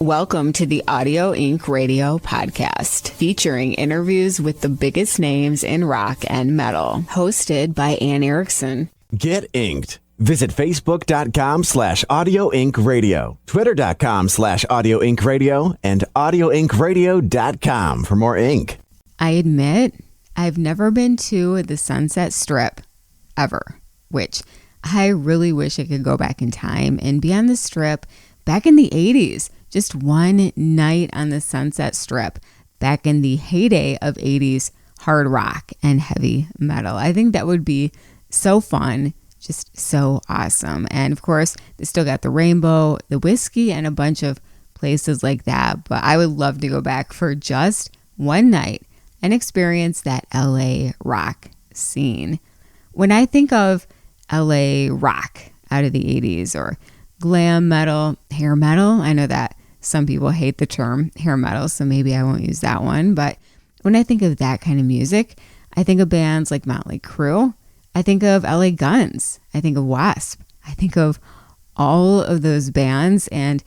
Welcome to the Audio Inc. Radio podcast, featuring interviews with the biggest names in rock and metal, hosted by Anne Erickson. Get inked. Visit Facebook.com/Audio Inc. Radio, Twitter.com/Audio Inc. Radio, and AudioIncRadio.com for more ink. I admit, I've never been to the Sunset Strip, ever, which I really wish I could go back in time and be on the Strip back in the 80s. Just one night on the Sunset Strip, back in the heyday of 80s hard rock and heavy metal. I think that would be so fun, just so awesome. And of course, they still got the Rainbow, the Whiskey, and a bunch of places like that. But I would love to go back for just one night and experience that LA rock scene. When I think of LA rock out of the 80s or glam metal, hair metal, I know that some people hate the term hair metal, so maybe I won't use that one. But when I think of that kind of music, I think of bands like Motley Crue. I think of LA Guns. I think of W.A.S.P. I think of all of those bands and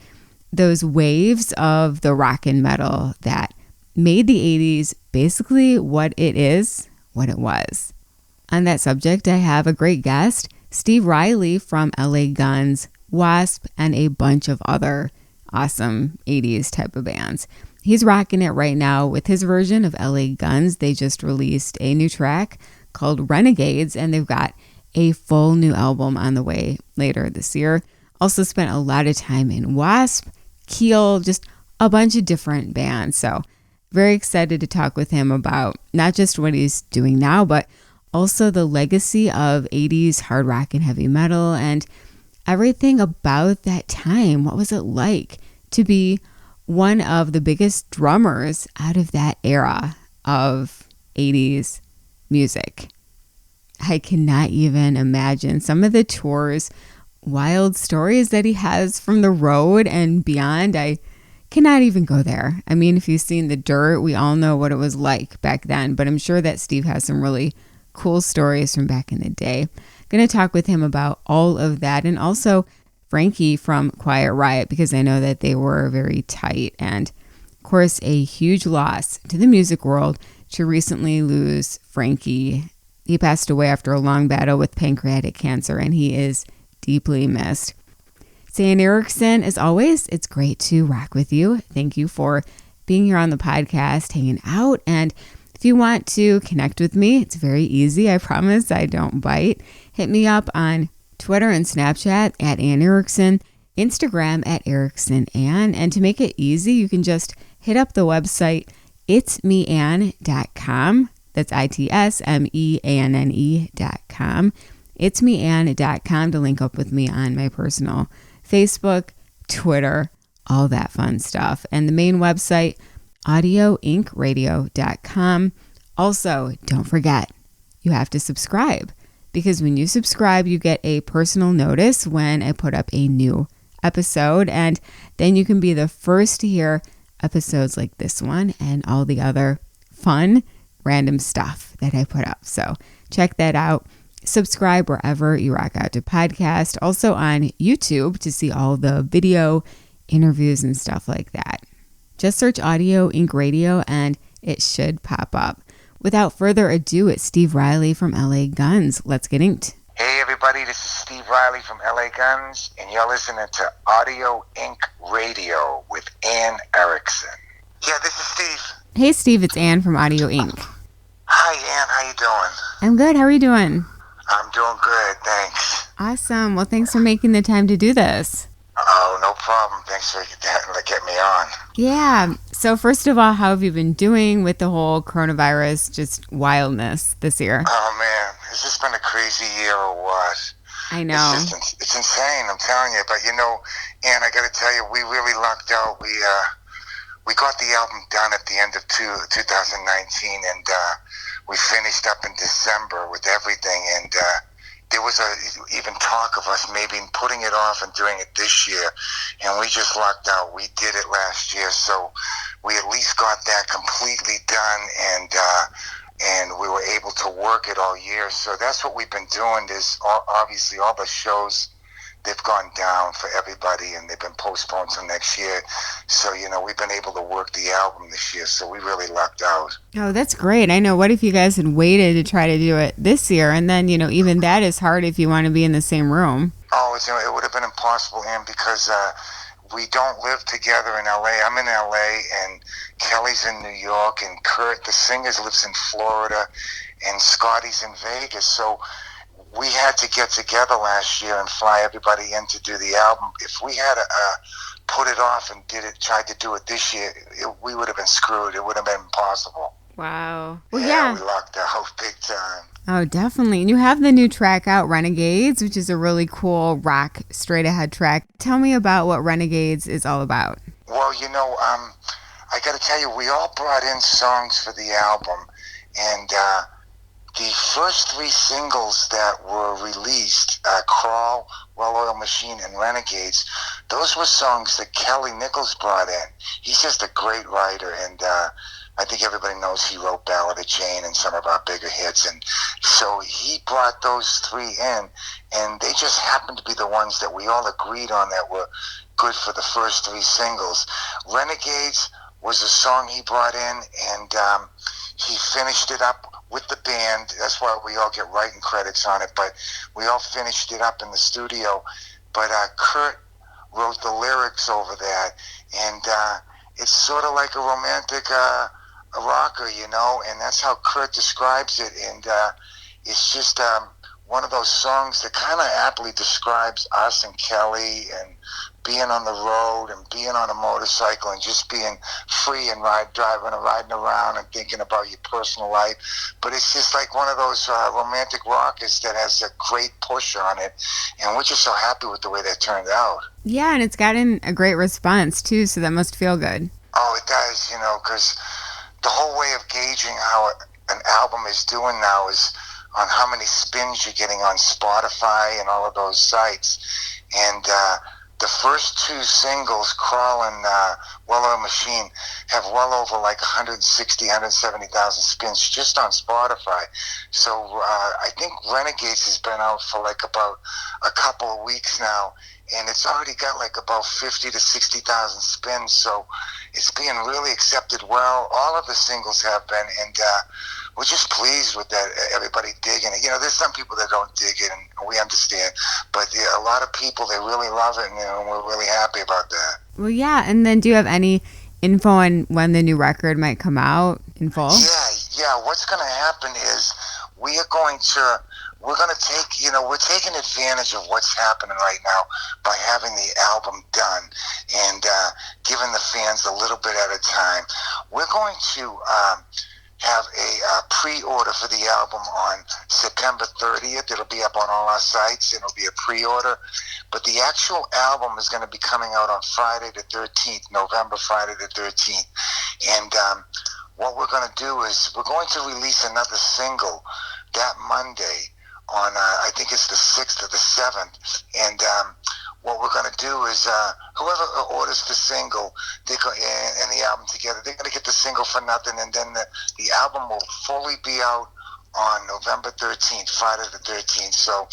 those waves of the rock and metal that made the 80s basically what it is, what it was. On that subject, I have a great guest, Steve Riley from LA Guns, W.A.S.P., and a bunch of other awesome 80s type of bands. He's rocking it right now with his version of LA Guns. They just released a new track called Renegades, and they've got a full new album on the way later this year. Also spent a lot of time in W.A.S.P., Keel, just a bunch of different bands. So very excited to talk with him about not just what he's doing now, but also the legacy of 80s hard rock and heavy metal and everything about that time. What was it like to be one of the biggest drummers out of that era of 80s music? I cannot even imagine some of the tours, wild stories that he has from the road and beyond. I cannot even go there. I mean, if you've seen The Dirt, we all know what it was like back then, but I'm sure that Steve has some really cool stories from back in the day. Going to talk with him about all of that, and also Frankie from Quiet Riot, because I know that they were very tight, and of course a huge loss to the music world to recently lose Frankie. He passed away after a long battle with pancreatic cancer, and he is deeply missed. Anne Erickson, as always, it's great to rock with you. Thank you for being here on the podcast, hanging out, and if you want to connect with me, it's very easy. I promise I don't bite. Hit me up on Twitter and Snapchat at Anne Erickson, Instagram at EricksonAnne. And to make it easy, you can just hit up the website itsmeanne.com. That's itsmeanne.com. itsmeanne.com to link up with me on my personal Facebook, Twitter, all that fun stuff. And the main website, AudioIncRadio.com. Also, don't forget, you have to subscribe, because when you subscribe, you get a personal notice when I put up a new episode, and then you can be the first to hear episodes like this one and all the other fun, random stuff that I put up. So check that out. Subscribe wherever you rock out to podcast. Also on YouTube to see all the video interviews and stuff like that. Just search Audio Inc. Radio and it should pop up. Without further ado, it's Steve Riley from LA Guns. Let's get inked. Hey everybody, this is Steve Riley from LA Guns, and you're listening to Audio Inc. Radio with Anne Erickson. Yeah, this is Steve. Hey Steve, it's Anne from Audio Inc. Hi Anne, how you doing? I'm good. How are you doing? I'm doing good, thanks. Awesome. Well, thanks for making the time to do this. Oh, no problem. Thanks for getting me on. Yeah. So first of all, how have you been doing with the whole coronavirus, just wildness this year? Oh man, has this been a crazy year or what? I know. It's insane, I'm telling you. But you know, Anne, I got to tell you, we really lucked out. We got the album done at the end of 2019, and we finished up in December with everything. And there was even talk of us maybe putting it off and doing it this year, and we just lucked out. We did it last year, so we at least got that completely done, and we were able to work it all year. So that's what we've been doing. Is obviously all the shows they've gone down for everybody, and they've been postponed till next year. So, we've been able to work the album this year, so we really lucked out. Oh, that's great. I know. What if you guys had waited to try to do it this year? And then, even that is hard if you want to be in the same room. Oh, it would have been impossible, Ann, because we don't live together in L.A. I'm in L.A., and Kelly's in New York, and Kurt, the singer, lives in Florida, and Scotty's in Vegas. So we had to get together last year and fly everybody in to do the album. If we had put it off and tried to do it this year, we would have been screwed. It would have been impossible. Wow. Well, yeah, we lucked out big time. Oh, definitely. And you have the new track out, Renegades, which is a really cool rock straight ahead track. Tell me about what Renegades is all about. Well, I got to tell you, we all brought in songs for the album, and the first 3 singles that were released, Crawl, Well-Oiled Machine, and Renegades, those were songs that Kelly Nichols brought in. He's just a great writer, and I think everybody knows he wrote Ballad of Jane and some of our bigger hits, and so he brought those 3 in, and they just happened to be the ones that we all agreed on that were good for the first 3 singles. Renegades was a song he brought in, and he finished it up with the band. That's why we all get writing credits on it, but we all finished it up in the studio. But Kurt wrote the lyrics over that, and it's sort of like a romantic a rocker, and that's how Kurt describes it. And it's just one of those songs that kind of aptly describes us and Kelly and being on the road and being on a motorcycle and just being free and riding around and thinking about your personal life. But it's just like one of those romantic rockers that has a great push on it, and we're just so happy with the way that turned out. Yeah, and it's gotten a great response too, so that must feel good. Oh, it does, because the whole way of gauging how an album is doing now is on how many spins you're getting on Spotify and all of those sites. And the first 2 singles, Crawl and Well-Oiled Machine, have well over like 160, 170,000 spins just on Spotify. So I think Renegades has been out for like about a couple of weeks now, and it's already got like about 50 to 60,000 spins. So it's being really accepted well. All of the singles have been, and we're just pleased with that. Everybody digging it. There's some people that don't dig it, and we understand. But a lot of people, they really love it, and we're really happy about that. Well, yeah. And then do you have any info on when the new record might come out in full? Yeah. What's going to happen is we're going to take, we're taking advantage of what's happening right now by having the album done and giving the fans a little bit at a time. We're going to have a pre-order for the album on September 30th. It'll be up on all our sites. It'll be a pre-order. But the actual album is going to be coming out on Friday the 13th, November, Friday the 13th. And what we're going to do is we're going to release another single that Monday on, I think it's the 6th or the 7th. And what we're going to do is whoever orders the single they go and the album together, they're going to get the single for nothing, and then the album will fully be out on November 13th, Friday the 13th. So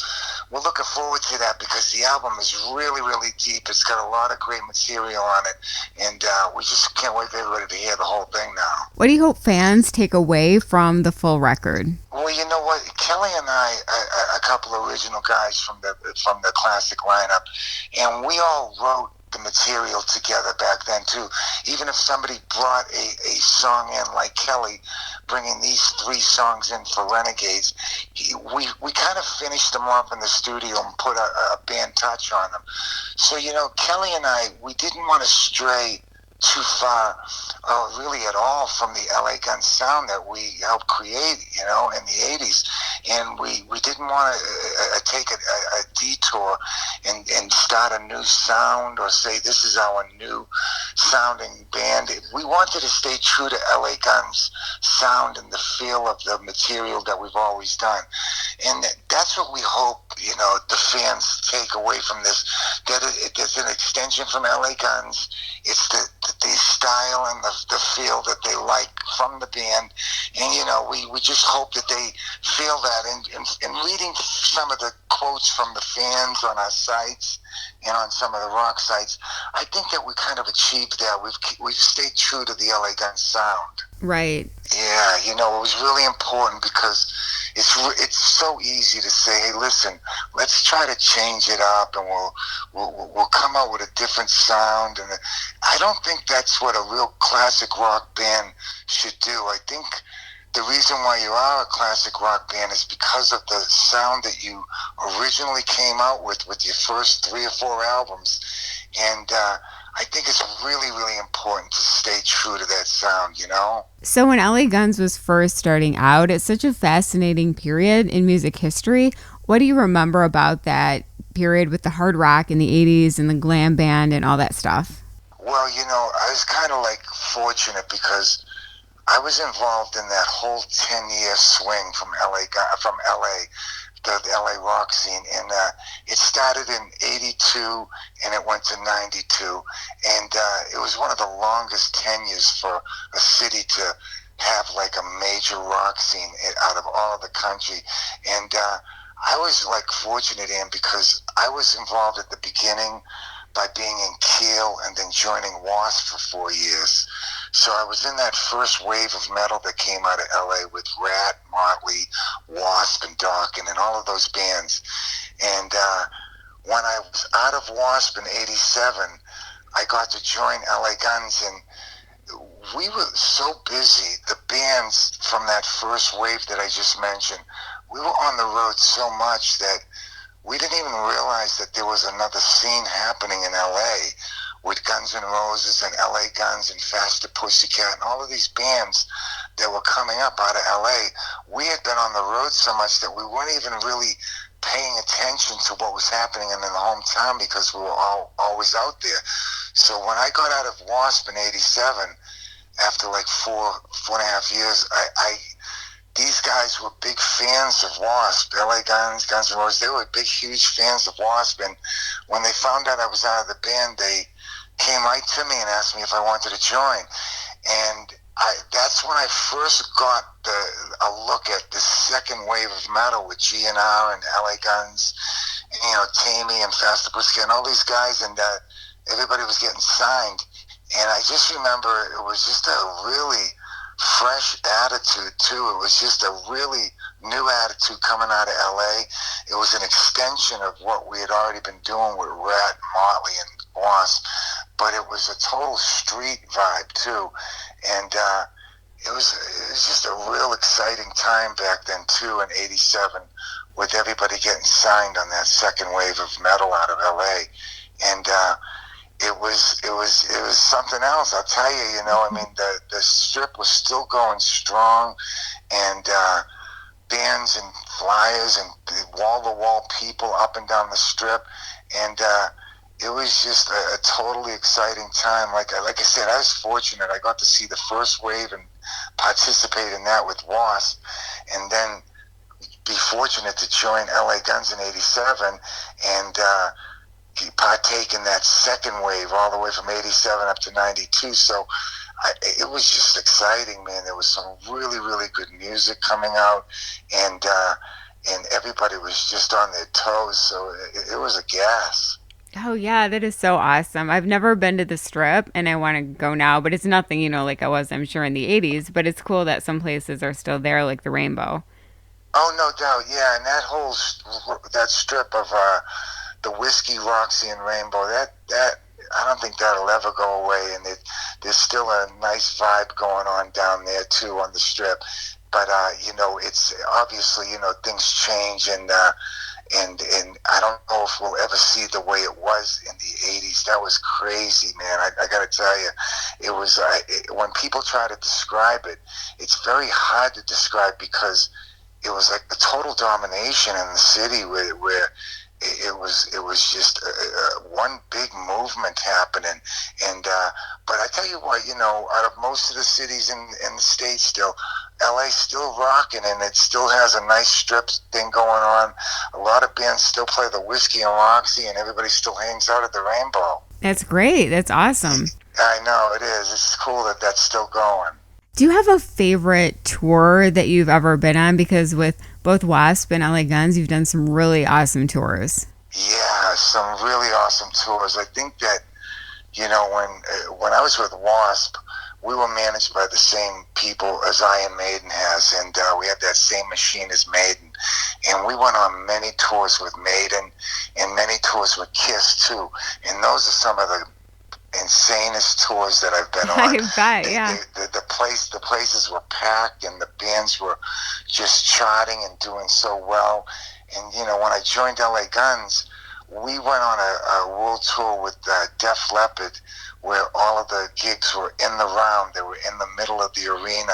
we're looking forward to that because the album is really, really deep. It's got a lot of great material on it, and we just can't wait for everybody to hear the whole thing now. What do you hope fans take away from the full record? Well, you know what? Kelly and I, a couple of original guys from the classic lineup, and we all wrote the material together back then too. Even if somebody brought a song in, like Kelly bringing these 3 songs in for Renegades, we kind of finished them off in the studio and put a band touch on them. So Kelly and I, we didn't want to stray too far, really at all, from the LA Gun sound that we helped create, in the 80s. And we didn't want to take a detour and start a new sound or say this is our new sounding band. We wanted to stay true to LA Guns sound and the feel of the material that we've always done. And that's what we hope, the fans take away from this, that it's an extension from LA Guns. It's the style and the feel that they like from the band. And, we just hope that they feel that. And reading some of the quotes from the fans on our sites and on some of the rock sites, I think that we kind of achieved that. We've stayed true to the LA Guns sound. Right. Yeah, it was really important because it's so easy to say, hey, listen, let's try to change it up, and we'll come out with a different sound. And I don't think that's what a real classic rock band should do. I think the reason why you are a classic rock band is because of the sound that you originally came out with your first 3 or 4 albums. And I think it's really, really important to stay true to that sound, So when LA Guns was first starting out, it's such a fascinating period in music history. What do you remember about that period with the hard rock in the 80s and the glam band and all that stuff? Well, I was kind of fortunate because I was involved in that whole 10-year swing from LA, the LA rock scene, and it started in 82 and it went to 92, and it was one of the longest tenures for a city to have a major rock scene out of all of the country. And I was fortunate, Ann, because I was involved at the beginning by being in Kiel and then joining W.A.S.P for 4 years. So I was in that first wave of metal that came out of LA with Rat, Motley, W.A.S.P, and Dawkins, and all of those bands. And when I was out of W.A.S.P in 87, I got to join LA Guns, and we were so busy, the bands from that first wave that I just mentioned, we were on the road so much that we didn't even realize that there was another scene happening in LA with Guns N' Roses and LA Guns and Faster Pussycat and all of these bands that were coming up out of LA. We had been on the road so much that we weren't even really paying attention to what was happening in the hometown because we were always out there. So when I got out of W.A.S.P in 87, after 4.5 years, these guys were big fans of W.A.S.P. LA Guns, Guns N' Roses. They were big, huge fans of W.A.S.P. And when they found out I was out of the band, they came right to me and asked me if I wanted to join. And that's when I first got a look at the second wave of metal with GNR and LA Guns, Tammy and Faster Pussycat and all these guys, and everybody was getting signed. And I just remember it was just a really fresh attitude too. It was just a really new attitude coming out of LA. It was an extension of what we had already been doing with Rat, Motley, and W.A.S.P, but it was a total street vibe too. And it was just a real exciting time back then too in 87 with everybody getting signed on that second wave of metal out of LA. And it was something else, I'll tell you. I mean, the strip was still going strong, and bands and flyers and wall-to-wall people up and down the strip, and it was just a totally exciting time. Like I said, I was fortunate. I got to see the first wave and participate in that with W.A.S.P, and then be fortunate to join LA Guns in 87, and partake in that second wave all the way from 87 up to 92. So it was just exciting, man. There was some really, really good music coming out, and everybody was just on their toes. So it was a gas. Oh, yeah, that is so awesome. I've never been to the Strip, and I want to go now, but it's nothing, like I was, I'm sure, in the 80s, but it's cool that some places are still there, like the Rainbow. Oh, no doubt, yeah, and that strip of the Whiskey, Roxy, and Rainbow, that I don't think that'll ever go away, and there's still a nice vibe going on down there, too, on the Strip, but, it's obviously, things change, and I don't know if we'll ever see the way it was in the 80s. That was crazy, man. I got to tell you, it was, when people try to describe it, it's very hard to describe because it was like the total domination in the city where it was just one big movement happening, and but tell you what, out of most of the cities in the States still, LA's still rocking, and it still has a nice strip thing going on. A lot of bands still play the Whiskey and Roxy, and everybody still hangs out at the Rainbow. That's great. That's awesome. I know, it is. It's cool that that's still going. Do you have a favorite tour that you've ever been on? Because with both W.A.S.P and LA Guns, you've done some really awesome tours. Yeah, some really awesome tours. I think that, when I was with W.A.S.P, we were managed by the same people as Iron Maiden has, and we had that same machine as Maiden. And we went on many tours with Maiden and many tours with Kiss, too. And those are some of the insanest tours that I've been on. I bet, yeah. The places were packed, and the bands were just charting and doing so well. And when I joined LA Guns, we went on a world tour with Def Leppard, where all of the gigs were in the round. They were in the middle of the arena.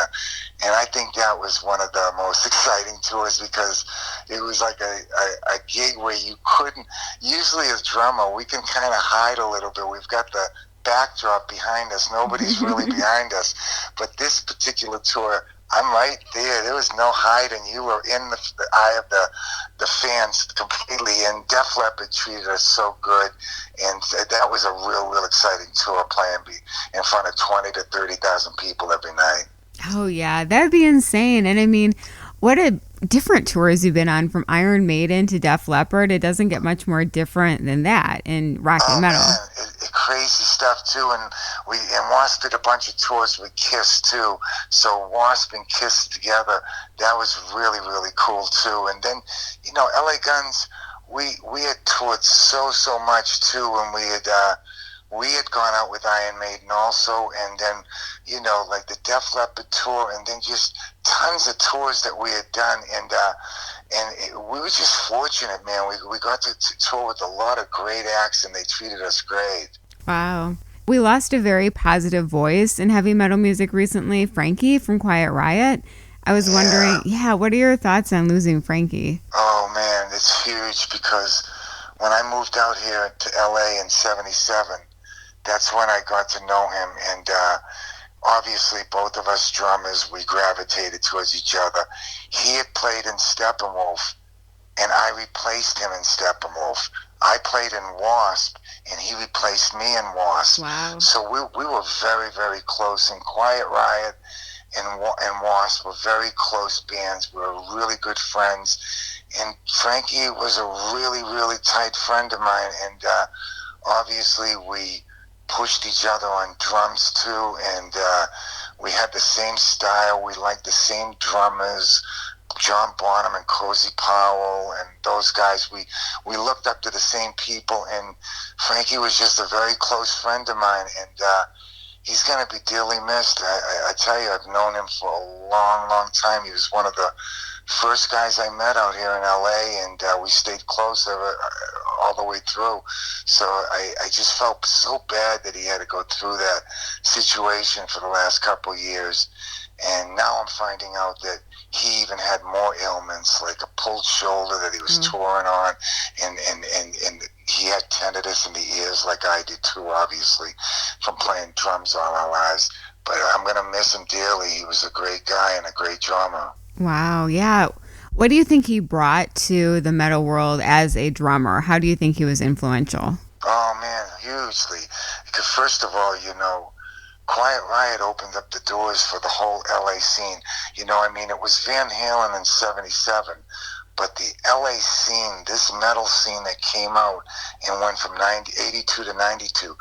And I think that was one of the most exciting tours, because it was like a gig where you couldn't, usually as drummer, we can kind of hide a little bit. We've got the backdrop behind us. Nobody's really behind us. But this particular tour, I'm right there. There was no hiding. You were in the eye of the fans completely, and Def Leppard treated us so good, and that was a real exciting tour, playing in front of 20 to 30,000 people every night. Oh, yeah. That'd be insane. And I mean, what a different tours you've been on, from Iron Maiden to Def Leppard. It doesn't get much more different than that in rock and metal. Man, crazy stuff too. And W.A.S.P did a bunch of tours with Kiss too. So W.A.S.P and Kiss together, that was really cool too. And then, LA Guns, we had toured so much too, and we had gone out with Iron Maiden also, and then, like the Def Leppard tour, and then just tons of tours that we had done, and we were just fortunate, man. We got to tour with a lot of great acts, and they treated us great. Wow. We lost a very positive voice in heavy metal music recently, Frankie from Quiet Riot. I was wondering, what are your thoughts on losing Frankie? Oh, man, it's huge, because when I moved out here to LA in 77, that's when I got to know him, and obviously both of us drummers, we gravitated towards each other. He had played in Steppenwolf, and I replaced him in Steppenwolf. I played in W.A.S.P, and he replaced me in W.A.S.P. Wow. So we were very close, and Quiet Riot and W.A.S.P were very close bands. We were really good friends, and Frankie was a really tight friend of mine, and obviously we pushed each other on drums too, and we had the same style. We liked the same drummers, John Bonham and Cozy Powell, and those guys. We looked up to the same people, and Frankie was just a very close friend of mine, and he's going to be dearly missed. I tell you, I've known him for a long time. He was one of the first guys I met out here in LA, and we stayed close all the way through. So I just felt so bad that he had to go through that situation for the last couple of years. And now I'm finding out that he even had more ailments, like a pulled shoulder that he was touring on, and he had tinnitus in the ears like I did too, obviously, from playing drums all our lives. But I'm going to miss him dearly. He was a great guy and a great drummer. Wow, yeah. What do you think he brought to the metal world as a drummer? How do you think he was influential? Oh, man, hugely. Because first of all, Quiet Riot opened up the doors for the whole LA scene. It was Van Halen in 77, but the LA scene, this metal scene that came out and went from 82 to 92,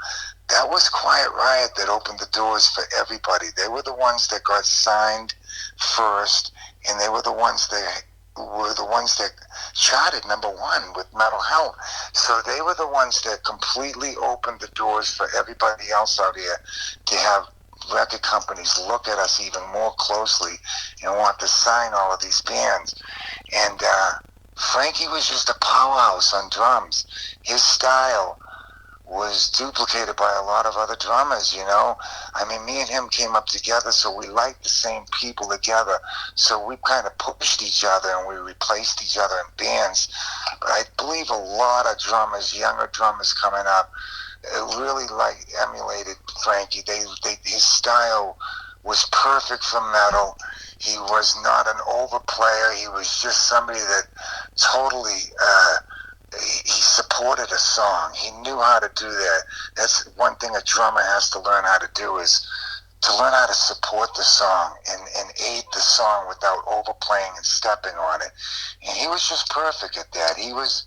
that was Quiet Riot that opened the doors for everybody. They were the ones that got signed first, and they were the ones that charted #1 with Metal Health. So they were the ones that completely opened the doors for everybody else out here to have record companies look at us even more closely and want to sign all of these bands. And Frankie was just a powerhouse on drums. His style was duplicated by a lot of other drummers, me and him came up together, so we liked the same people together, so we kind of pushed each other and we replaced each other in bands. But I believe a lot of drummers, younger drummers coming up, really like emulated Frankie. His style was perfect for metal. He was not an overplayer. He was just somebody that totally he supported a song. He knew how to do that. That's one thing a drummer has to learn how to do, is to learn how to support the song and aid the song without overplaying and stepping on it. And he was just perfect at that. He was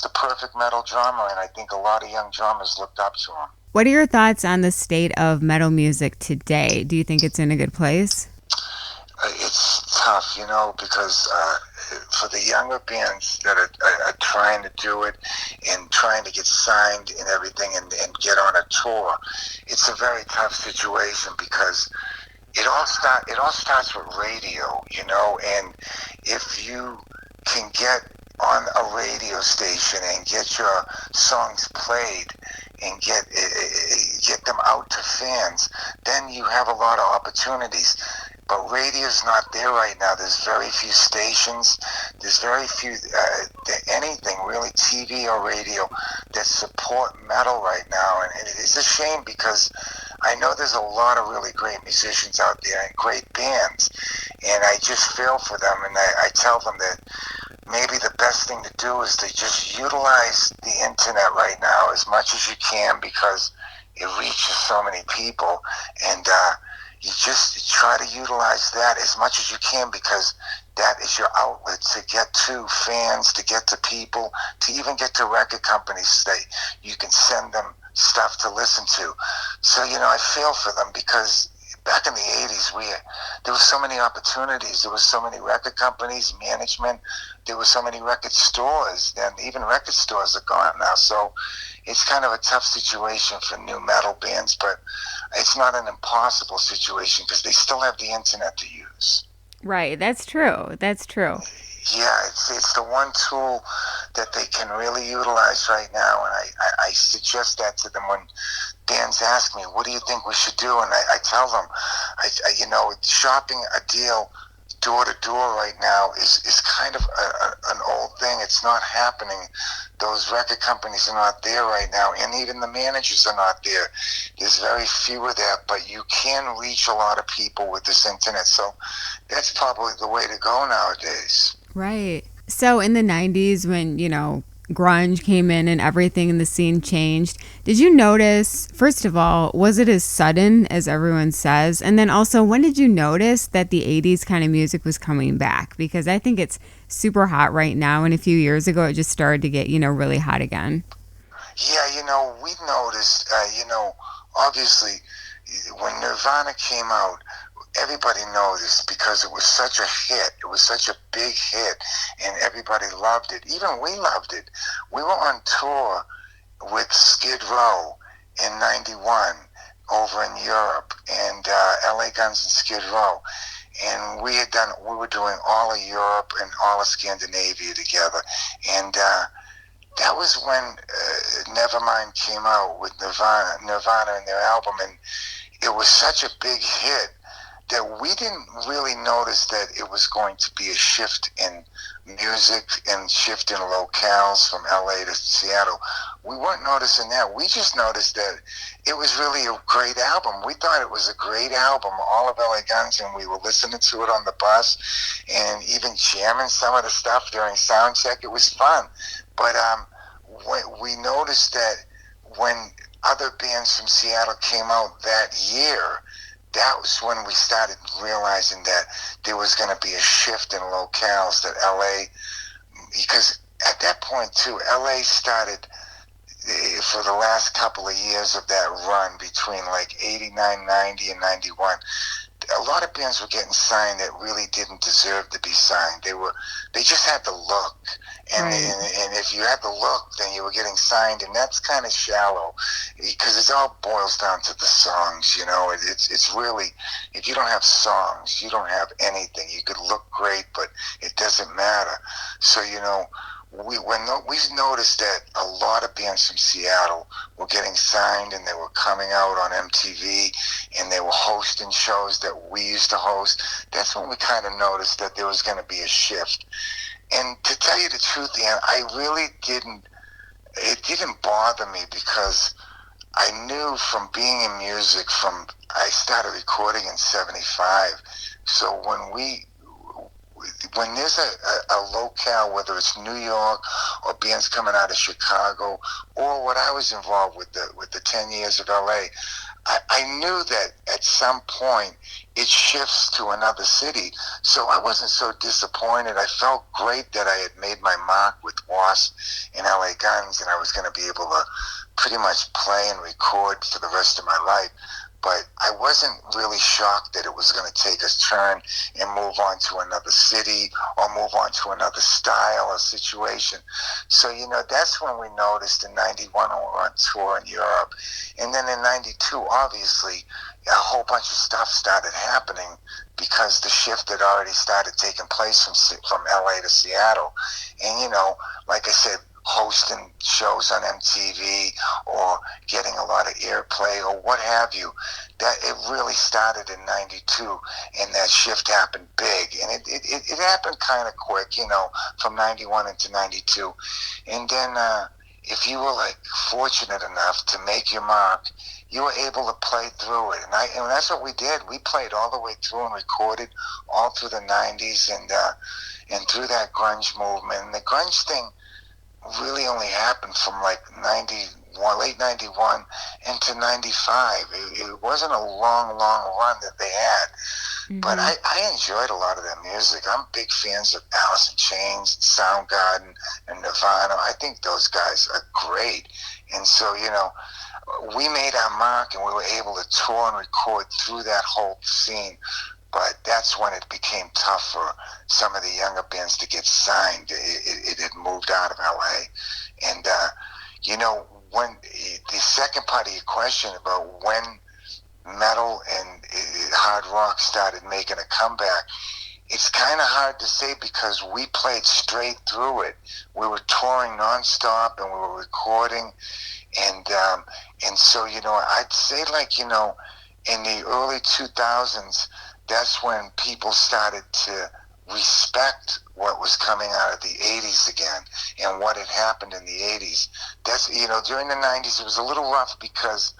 the perfect metal drummer, and I think a lot of young drummers looked up to him. What are your thoughts on the state of metal music today? Do you think it's in a good place? It's tough, because for the younger bands that are trying to do it and trying to get signed and everything and get on a tour, it's a very tough situation, because it all starts with radio, and if you can get on a radio station and get your songs played and get them out to fans, then you have a lot of opportunities. But radio's not there right now. There's very few stations. There's very few, anything really, TV or radio, that support metal right now. And it's a shame, because I know there's a lot of really great musicians out there and great bands. And I just feel for them, and I tell them that maybe the best thing to do is to just utilize the internet right now as much as you can, because it reaches so many people. And you just try to utilize that as much as you can, because that is your outlet to get to fans, to get to people, to even get to record companies that you can send them stuff to listen to. So, I feel for them, because back in the 80s, there were so many opportunities. There were so many record companies, management. There were so many record stores, and even record stores are gone now. So it's kind of a tough situation for new metal bands, but it's not an impossible situation, because they still have the internet to use. Right, that's true. That's true. Yeah, it's the one tool that they can really utilize right now, and I suggest that to them when bands ask me, what do you think we should do? And I tell them, shopping a deal door to door right now is kind of an old thing. It's not happening. Those record companies are not there right now, and even the managers are not there. There's very few of that, but you can reach a lot of people with this internet, so that's probably the way to go nowadays. Right. So in the 90s, when, grunge came in and everything in the scene changed, did you notice, first of all, was it as sudden as everyone says? And then also, when did you notice that the 80s kind of music was coming back? Because I think it's super hot right now, and a few years ago it just started to get, really hot again. Yeah, we noticed, obviously, when Nirvana came out, everybody noticed, because it was such a hit. It was such a big hit, and everybody loved it. Even we loved it. We were on tour with Skid Row in '91 over in Europe, and LA Guns and Skid Row. And we were doing all of Europe and all of Scandinavia together. And that was when Nevermind came out with Nirvana and their album, and it was such a big hit that we didn't really notice that it was going to be a shift in music and shift in locales from LA to Seattle. We weren't noticing that. We just noticed that it was really a great album. We thought it was a great album, all of LA Guns, and we were listening to it on the bus and even jamming some of the stuff during sound check. It was fun. But we noticed that when other bands from Seattle came out that year, that was when we started realizing that there was going to be a shift in locales, that LA, because at that point too, LA started, for the last couple of years of that run between like 89, 90, and 91, a lot of bands were getting signed that really didn't deserve to be signed. They just had the look, and, right. and if you had the look, then you were getting signed, and that's kind of shallow, because it all boils down to the songs. It's really, if you don't have songs, you don't have anything. You could look great, but it doesn't matter. So we noticed that a lot of bands from Seattle were getting signed, and they were coming out on MTV, and they were hosting shows that we used to host. That's when we kind of noticed that there was going to be a shift. And to tell you the truth, Ann, it didn't bother me, because I knew from being in music, I started recording in '75. So when there's a locale, whether it's New York or bands coming out of Chicago, or what I was involved with the 10 years of LA, I knew that at some point it shifts to another city. So I wasn't so disappointed. I felt great that I had made my mark with W.A.S.P and LA Guns, and I was going to be able to pretty much play and record for the rest of my life. But I wasn't really shocked that it was going to take a turn and move on to another city or move on to another style or situation. So, that's when we noticed in '91 when we were on tour in Europe. And then in '92, obviously, a whole bunch of stuff started happening because the shift had already started taking place from LA to Seattle. And, like I said, hosting shows on MTV or getting a lot of airplay or what have you, that it really started in '92, and that shift happened big, and it happened kind of quick, from '91 into '92. And then if you were like fortunate enough to make your mark, you were able to play through it, and that's what we did. We played all the way through and recorded all through the '90s and through that grunge movement. And the grunge thing really only happened from like late '91 into '95. It wasn't a long run that they had. Mm-hmm. But I enjoyed a lot of their music. I'm big fans of Alice in Chains, Soundgarden, and Nirvana. I think those guys are great. And so, we made our mark, and we were able to tour and record through that whole scene. But that's when it became tough for some of the younger bands to get signed. It had moved out of LA. And, when the second part of your question about when metal and hard rock started making a comeback, it's kind of hard to say because we played straight through it. We were touring nonstop and we were recording. And so, I'd say in the early 2000s, that's when people started to respect what was coming out of the 80s again and what had happened in the 80s. That's, during the 90s, it was a little rough because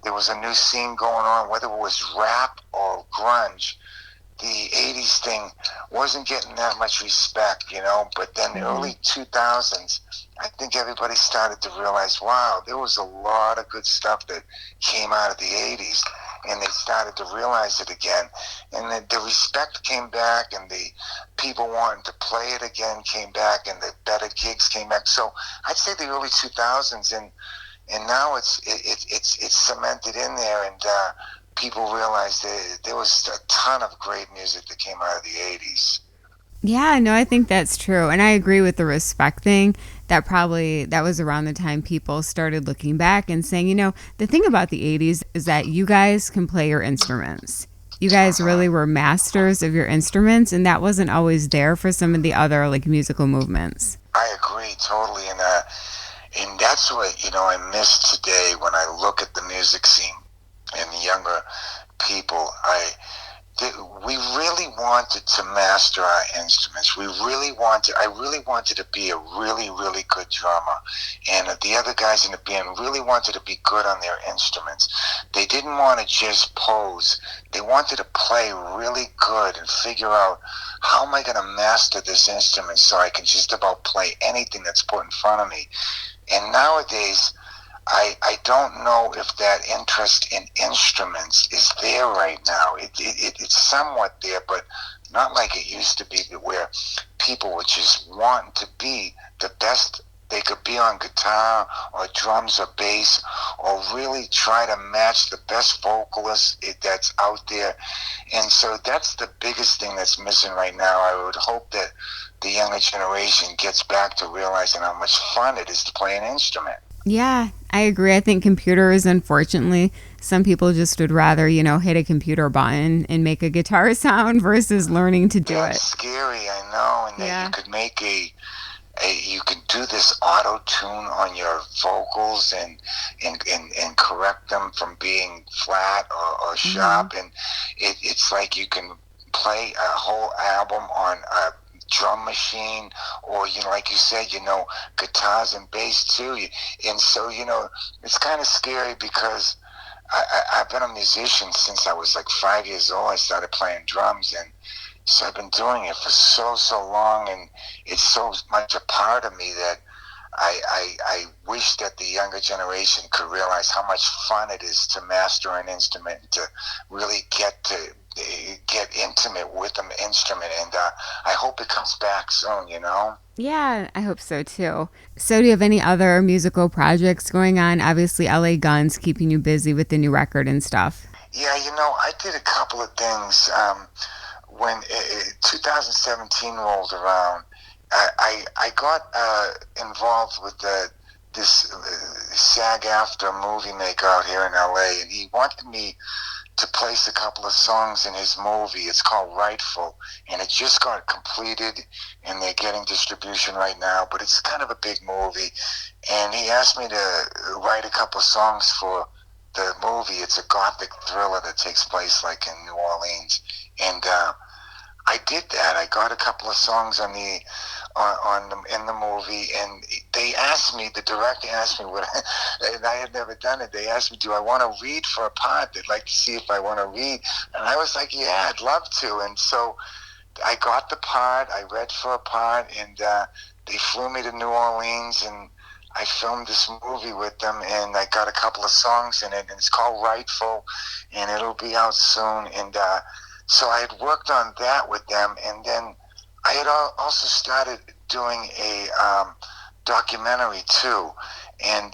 there was a new scene going on, whether it was rap or grunge. The 80s thing wasn't getting that much respect, but then the early 2000s, I think everybody started to realize, wow, there was a lot of good stuff that came out of the 80s, and they started to realize it again. And the respect came back, and the people wanting to play it again came back, and the better gigs came back. So I'd say the early 2000s, and now it's cemented in there, and people realized that there was a ton of great music that came out of the 80s. Yeah, no, I think that's true. And I agree with the respect thing. That was around the time people started looking back and saying, the thing about the 80s is that you guys can play your instruments. You guys really were masters of your instruments, and that wasn't always there for some of the other musical movements. I agree totally. And that's what, I miss today when I look at the music scene and the younger people. We really wanted to master our instruments. I really wanted to be a really, really good drummer. And the other guys in the band really wanted to be good on their instruments. They didn't want to just pose. They wanted to play really good and figure out, how am I going to master this instrument so I can just about play anything that's put in front of me? And nowadays, I don't know if that interest in instruments is there right now. It's somewhat there, but not like it used to be, where people were just wanting to be the best they could be on guitar or drums or bass, or really try to match the best vocalist that's out there. And so that's the biggest thing that's missing right now. I would hope that the younger generation gets back to realizing how much fun it is to play an instrument. Yeah, I agree. I think computers, unfortunately, some people just would rather, hit a computer button and make a guitar sound versus learning to do it. That's scary, I know. And that you could make you can do this auto tune on your vocals and correct them from being flat or sharp. And it's like you can play a whole album on a drum machine, or, like you said, guitars and bass too. And so, it's kind of scary because I've been a musician since I was like 5 years old. I started playing drums, and so I've been doing it for so long, and it's so much a part of me that I wish that the younger generation could realize how much fun it is to master an instrument, to really get intimate with an instrument, and I hope it comes back soon, Yeah, I hope so too. So do you have any other musical projects going on? Obviously, LA Guns keeping you busy with the new record and stuff. Yeah, I did a couple of things. When 2017 rolled around, I got involved with this SAG-AFTRA movie maker out here in LA, and he wanted me to place a couple of songs in his movie. It's called Rightful, and it just got completed, and they're getting distribution right now, but it's kind of a big movie, and he asked me to write a couple of songs for the movie. It's a gothic thriller that takes place like in New Orleans, and I did that. I got a couple of songs in the movie, and the director asked me what, and I had never done it. They asked me, do I want to read for a part? They'd like to see if I want to read, and I was like, yeah, I'd love to. And so I got the part. I read for a part, and they flew me to New Orleans, and I filmed this movie with them, and I got a couple of songs in it, and it's called Rightful, and it'll be out soon. And so I had worked on that with them, and then I had also started doing a documentary too. And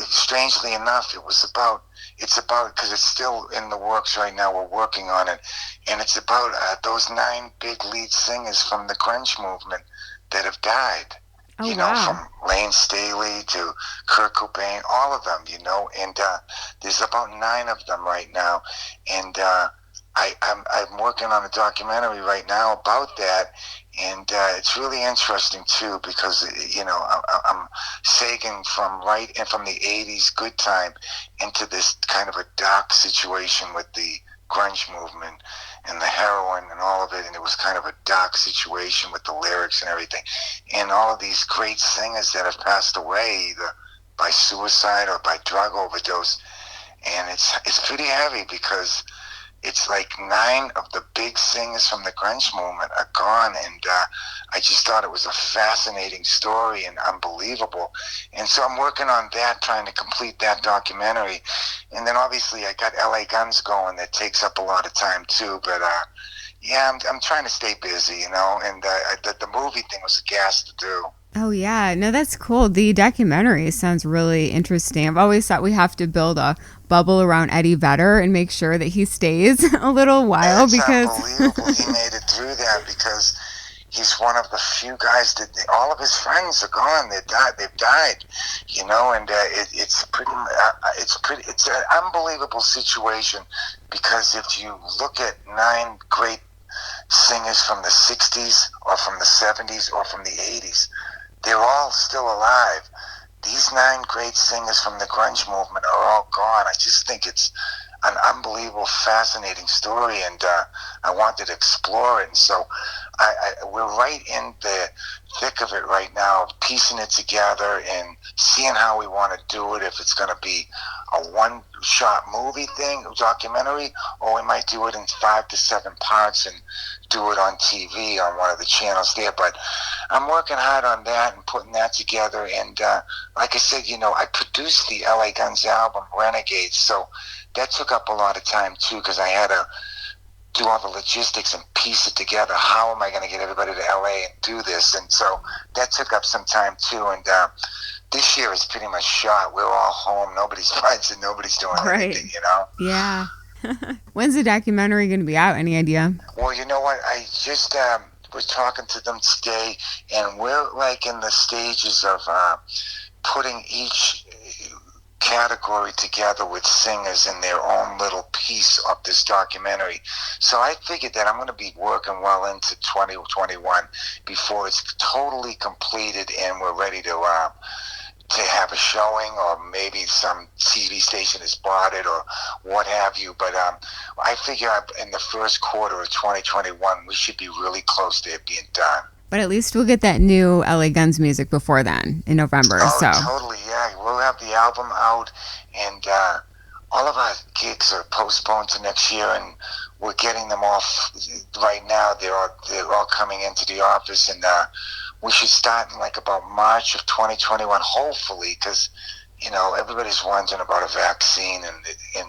strangely enough, it's about, because it's still in the works right now, we're working on it, and it's about those 9 big lead singers from the grunge movement that have died. Oh, wow. From Lane Staley to Kurt Cobain, all of them, and there's about 9 of them right now, and I'm working on a documentary right now about that, and it's really interesting too, because I'm sagging from the 80s good time into this kind of a dark situation with the grunge movement and the heroin and all of it, and it was kind of a dark situation with the lyrics and everything, and all of these great singers that have passed away either by suicide or by drug overdose, and it's pretty heavy because it's like 9 of the big singers from the grunge movement are gone, and I just thought it was a fascinating story and unbelievable. And so I'm working on that, trying to complete that documentary. And then obviously I got LA Guns going that takes up a lot of time too. But yeah, I'm trying to stay busy, and the movie thing was a gas to do. Oh, yeah. No, that's cool. The documentary sounds really interesting. I've always thought we have to build a bubble around Eddie Vedder and make sure that he stays a little while. It's because unbelievable he made it through that, because he's one of the few guys that all of his friends are gone. They've died, and it's an unbelievable situation, because if you look at 9 great singers from the 60s or from the 70s or from the 80s, they're all still alive. These 9 great singers from the grunge movement are all gone. I just think it's an unbelievable, fascinating story, and I wanted to explore it. And so we're right in the thick of it right now, piecing it together and seeing how we want to do it, if it's going to be a one-shot movie thing, documentary, or we might do it in 5 to 7 parts and do it on TV on one of the channels there. But I'm working hard on that and putting that together. And like I said, I produced the LA Guns album, Renegades, so that took up a lot of time too, because I had to do all the logistics and piece it together. How am I going to get everybody to LA and do this? And so that took up some time too. And this year is pretty much shot. We're all home. Nobody's fighting. Nobody's doing anything, Yeah. When's the documentary going to be out? Any idea? Well, you know what? I just was talking to them today, and we're like in the stages of putting each category together with singers in their own little piece of this documentary. So I figured that I'm going to be working well into 2021 before it's totally completed and we're ready to to have a showing, or maybe some TV station has bought it or what have you. But I figure in the first quarter of 2021, we should be really close to it being done. But at least we'll get that new LA Guns music before then in November. Oh, totally, yeah. We'll have the album out, and all of our gigs are postponed to next year, and we're getting them off right now. They're all coming into the office, and we should start in like about March of 2021, hopefully, because everybody's wondering about a vaccine, and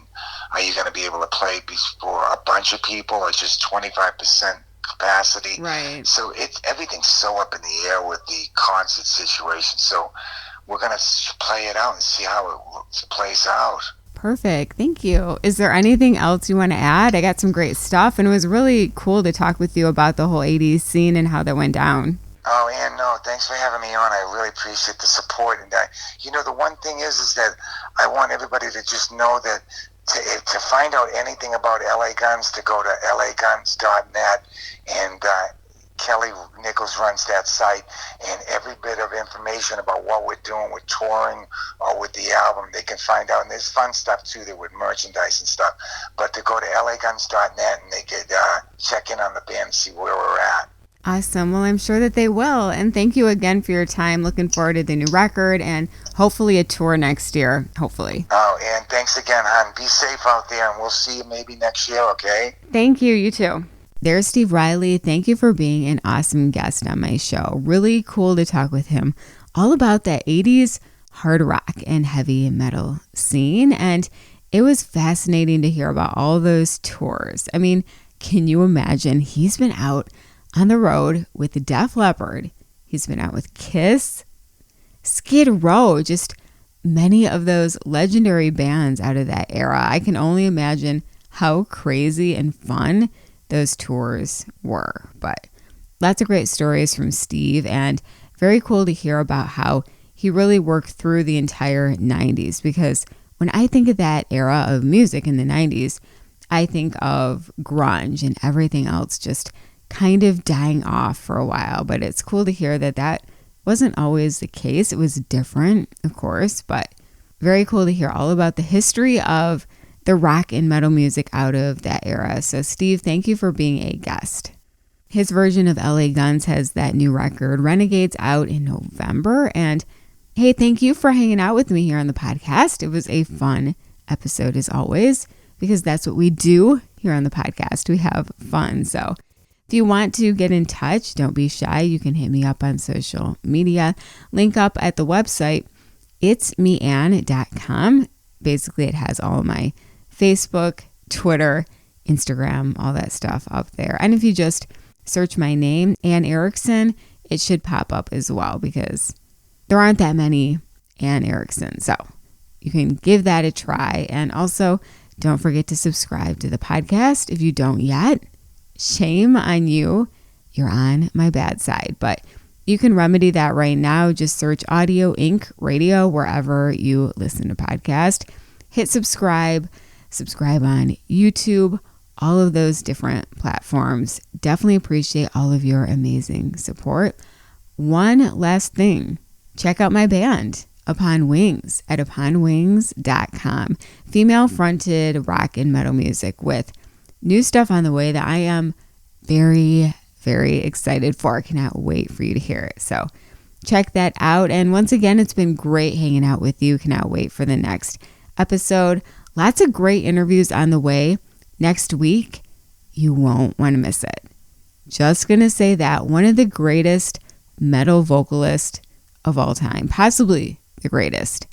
are you going to be able to play before a bunch of people or just 25% capacity? Right. So everything's so up in the air with the concert situation. So we're going to play it out and see how it plays out. Perfect. Thank you. Is there anything else you want to add? I got some great stuff, and it was really cool to talk with you about the whole 80s scene and how that went down. Oh, Ann, no, thanks for having me on. I really appreciate the support. And the one thing is that I want everybody to just know that to find out anything about LA Guns, to go to laguns.net, and Kelly Nichols runs that site, and every bit of information about what we're doing with touring or with the album, they can find out. And there's fun stuff too, there with merchandise and stuff. But to go to laguns.net, and they could check in on the band and see where we're at. Awesome. Well, I'm sure that they will. And thank you again for your time. Looking forward to the new record and hopefully a tour next year. Hopefully. Oh, and thanks again, hon. Be safe out there, and we'll see you maybe next year, okay? Thank you. You too. There's Steve Riley. Thank you for being an awesome guest on my show. Really cool to talk with him all about that 80s hard rock and heavy metal scene. And it was fascinating to hear about all those tours. I mean, can you imagine? He's been out on the road with the Def Leppard. He's been out with Kiss, Skid Row, just many of those legendary bands out of that era. I can only imagine how crazy and fun those tours were. But lots of great stories from Steve, and very cool to hear about how he really worked through the entire 90s, because when I think of that era of music in the 90s, I think of grunge and everything else just kind of dying off for a while. But it's cool to hear that that wasn't always the case. It was different, of course, but very cool to hear all about the history of the rock and metal music out of that era. So Steve, thank you for being a guest. His version of LA Guns has that new record, Renegades, out in November. And hey, thank you for hanging out with me here on the podcast. It was a fun episode as always, because that's what we do here on the podcast. We have fun. So if you want to get in touch, don't be shy. You can hit me up on social media. Link up at the website, itsmeanne.com. Basically, it has all of my Facebook, Twitter, Instagram, all that stuff up there. And if you just search my name, Anne Erickson, it should pop up as well, because there aren't that many Anne Erickson. So you can give that a try. And also, don't forget to subscribe to the podcast if you don't yet. Shame on you. You're on my bad side. But you can remedy that right now. Just search Audio Inc. Radio wherever you listen to podcasts. Hit subscribe on YouTube, all of those different platforms. Definitely appreciate all of your amazing support. One last thing, check out my band, Upon Wings, at uponwings.com. Female-fronted rock and metal music with new stuff on the way that I am very, very excited for. I cannot wait for you to hear it. So check that out. And once again, it's been great hanging out with you. Cannot wait for the next episode. Lots of great interviews on the way next week. You won't want to miss it. Just going to say that one of the greatest metal vocalists of all time, possibly the greatest,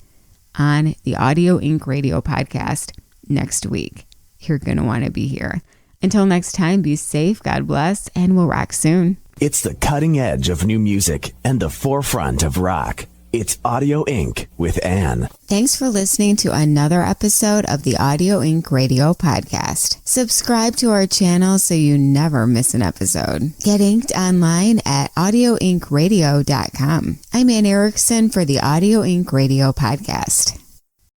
on the Audio Inc. Radio podcast next week. You're going to want to be here. Until next time, be safe, God bless, and we'll rock soon. It's the cutting edge of new music and the forefront of rock. It's Audio Inc. with Anne. Thanks for listening to another episode of the Audio Inc. Radio podcast. Subscribe to our channel so you never miss an episode. Get inked online at audioinkradio.com. I'm Anne Erickson for the Audio Inc. Radio podcast.